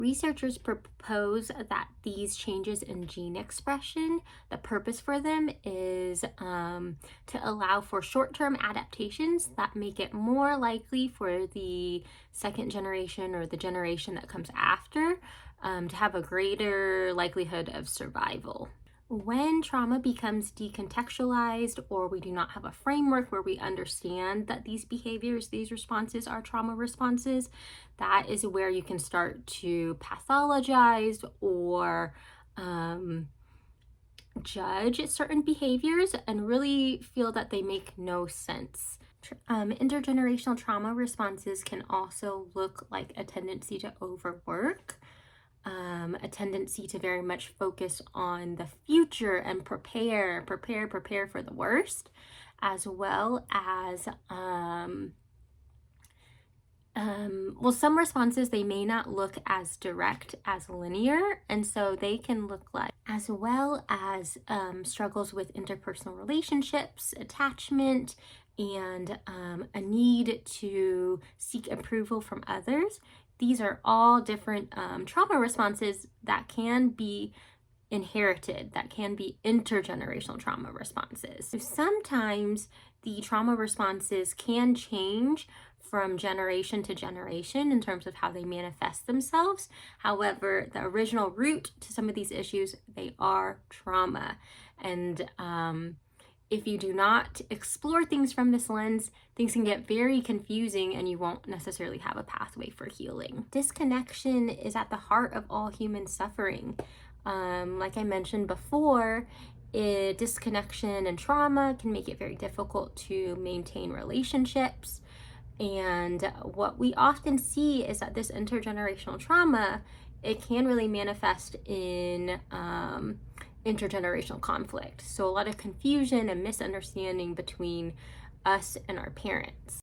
Researchers propose that these changes in gene expression, the purpose for them is to allow for short-term adaptations that make it more likely for the second generation or the generation that comes after to have a greater likelihood of survival. When trauma becomes decontextualized, or we do not have a framework where we understand that these behaviors, these responses are trauma responses, that is where you can start to pathologize or judge certain behaviors and really feel that they make no sense. Intergenerational trauma responses can also look like a tendency to overwork, a tendency to very much focus on the future and prepare for the worst, as well as some responses, they may not look as direct as linear, and so they can look like, as well as struggles with interpersonal relationships, attachment, and a need to seek approval from others. These are all different trauma responses that can be inherited, that can be intergenerational trauma responses. So sometimes the trauma responses can change from generation to generation in terms of how they manifest themselves. However, the original root to some of these issues, they are trauma. And if you do not explore things from this lens, things can get very confusing and you won't necessarily have a pathway for healing. Disconnection is at the heart of all human suffering. Like I mentioned before, disconnection and trauma can make it very difficult to maintain relationships. And what we often see is that this intergenerational trauma, it can really manifest in intergenerational conflict. So a lot of confusion and misunderstanding between us and our parents.